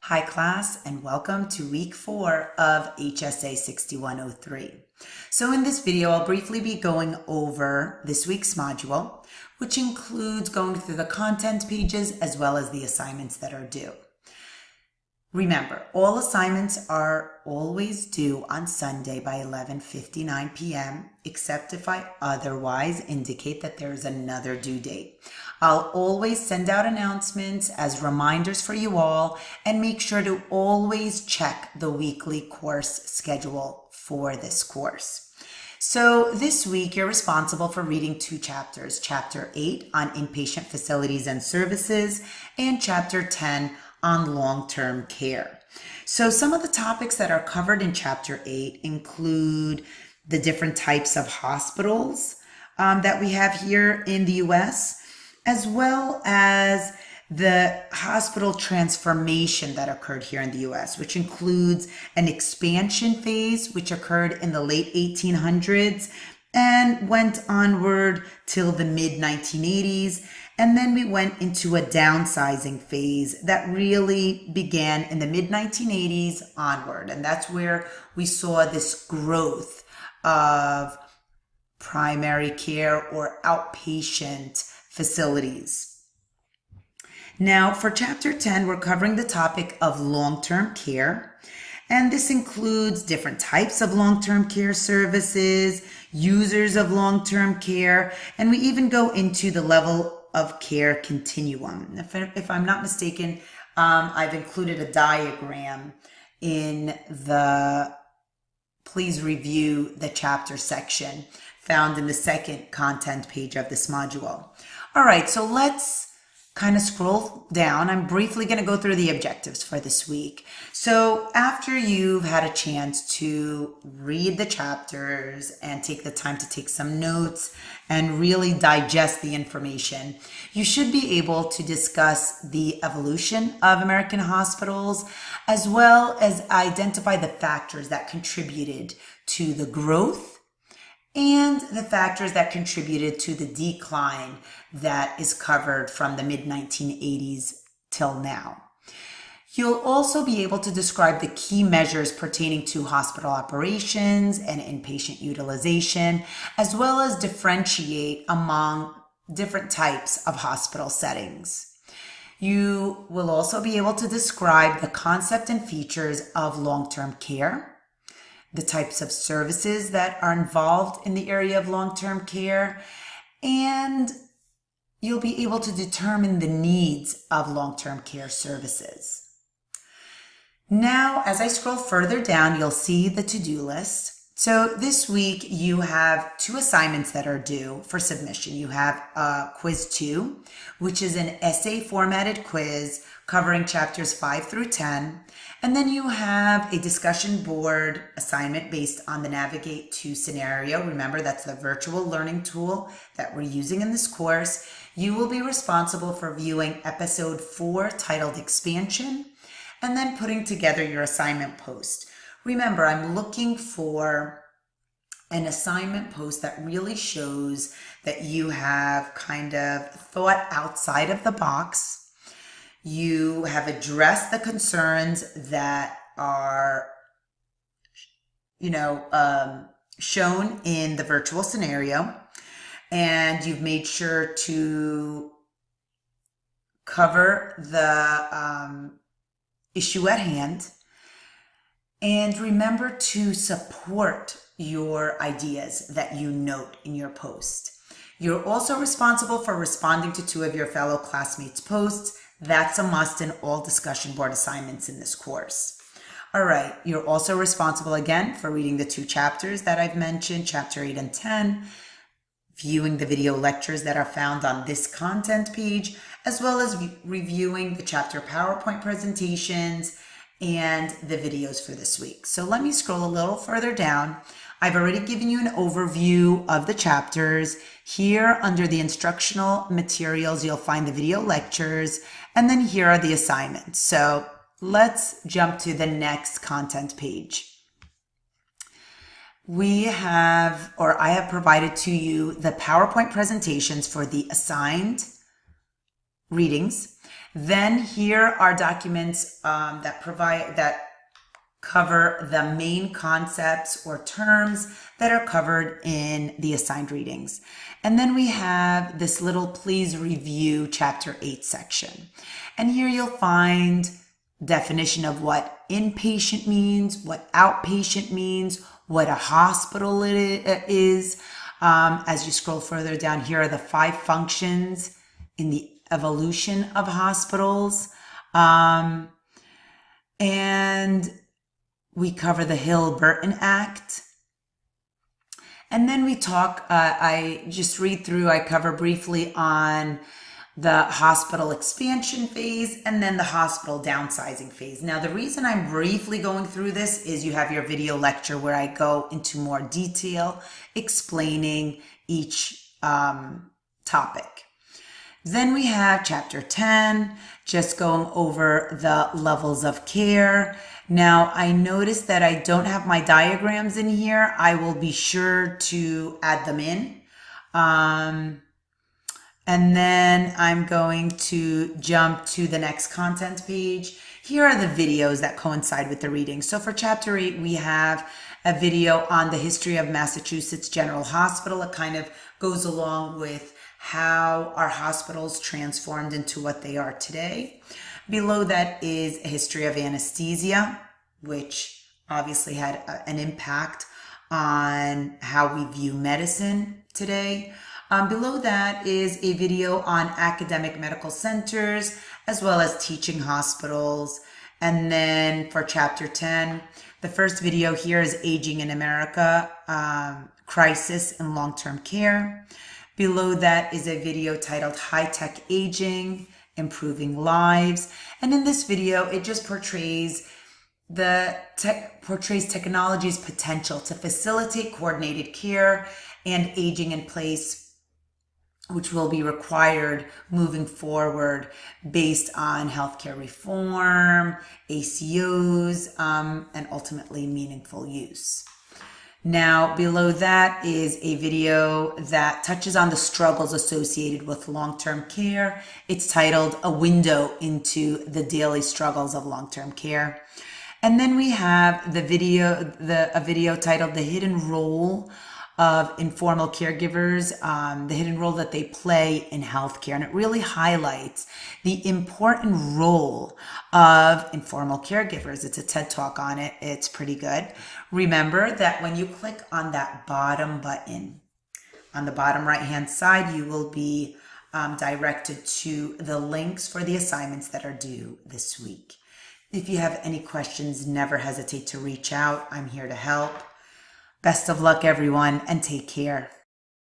Hi class, and welcome to week 4 of HSA 6103. So in this video, I'll briefly be going over this week's module, which includes going through the content pages as well as the assignments that are due. Remember, all assignments are always due on Sunday by 11:59 p.m., except if I otherwise indicate that there is another due date. I'll always send out announcements as reminders for you all, and make sure to always check the weekly course schedule for this course. So this week, you're responsible for reading 2 chapters, Chapter 8 on inpatient facilities and services, and Chapter 10 on long-term care. So some of the topics that are covered in Chapter 8 include the different types of hospitals that we have here in the U.S., as well as the hospital transformation that occurred here in the U.S., which includes an expansion phase, which occurred in the late 1800s and went onward till the mid-1980s. And then we went into a downsizing phase that really began in the mid-1980s onward. And that's where we saw this growth of primary care or outpatient facilities. Now, for Chapter 10, we're covering the topic of long-term care. And this includes different types of long-term care services, users of long-term care, and we even go into the level of care continuum. If I'm not mistaken, I've included a diagram in the please review the chapter section found in the second content page of this module. All right, so let's kind of scroll down. I'm briefly going to go through the objectives for this week. So after you've had a chance to read the chapters and take the time to take some notes and really digest the information, you should be able to discuss the evolution of American hospitals, as well as identify the factors that contributed to the growth and the factors that contributed to the decline that is covered from the mid-1980s till now. You'll also be able to describe the key measures pertaining to hospital operations and inpatient utilization, as well as differentiate among different types of hospital settings. You will also be able to describe the concept and features of long-term care, the types of services that are involved in the area of long-term care, and you'll be able to determine the needs of long-term care services. Now, as I scroll further down, you'll see the to-do list. So this week, you have 2 assignments that are due for submission. You have quiz 2, which is an essay formatted quiz covering chapters 5 through 10. And then you have a discussion board assignment based on the Navigate 2 scenario. Remember, that's the virtual learning tool that we're using in this course. You will be responsible for viewing episode 4 titled Expansion, and then putting together your assignment post. Remember, I'm looking for an assignment post that really shows that you have kind of thought outside of the box. You have addressed the concerns that are, shown in the virtual scenario, and you've made sure to cover the issue at hand. And remember to support your ideas that you note in your post. You're also responsible for responding to 2 of your fellow classmates' posts. That's a must in all discussion board assignments in this course. All right, you're also responsible again for reading the 2 chapters that I've mentioned, Chapter 8 and 10, viewing the video lectures that are found on this content page, as well as reviewing the chapter PowerPoint presentations and the videos for this week. So let me scroll a little further down. I've already given you an overview of the chapters. Here under the instructional materials, you'll find the video lectures, and then here are the assignments. So let's jump to the next content page. I have provided to you the PowerPoint presentations for the assigned readings. Then here are documents that cover the main concepts or terms that are covered in the assigned readings. And then we have this little please review chapter 8 section. And here you'll find definition of what inpatient means, what outpatient means, what a hospital is. As you scroll further down, here are the 5 functions in the evolution of hospitals. And we cover the Hill-Burton Act. And then we talk, I just read through, I cover briefly on the hospital expansion phase and then the hospital downsizing phase. Now, the reason I'm briefly going through this is you have your video lecture where I go into more detail explaining each topic. Then we have chapter 10, just going over the levels of care. Now, I noticed that I don't have my diagrams in here. I will be sure to add them in. And then I'm going to jump to the next content page. Here are the videos that coincide with the reading. So for chapter 8, we have a video on the history of Massachusetts General Hospital. It kind of goes along with how our hospitals transformed into what they are today. Below that is a history of anesthesia, which obviously had an impact on how we view medicine today. Below that is a video on academic medical centers, as well as teaching hospitals. And then for chapter 10, the first video here is Aging in America, Crisis in Long-Term Care. Below that is a video titled High-Tech Aging, Improving Lives. And in this video, it just portrays technology's potential to facilitate coordinated care and aging in place, which will be required moving forward based on healthcare reform, ACOs, and ultimately meaningful use. Now, below that is a video that touches on the struggles associated with long-term care. It's titled A Window into the Daily Struggles of Long-Term Care. And then we have a video titled The Hidden Role of Informal Caregivers, the hidden role that they play in healthcare. And it really highlights the important role of informal caregivers. It's a TED Talk on it. It's pretty good. Remember that when you click on that bottom button, on the bottom right-hand side, you will be directed to the links for the assignments that are due this week. If you have any questions, never hesitate to reach out. I'm here to help. Best of luck, everyone, and take care.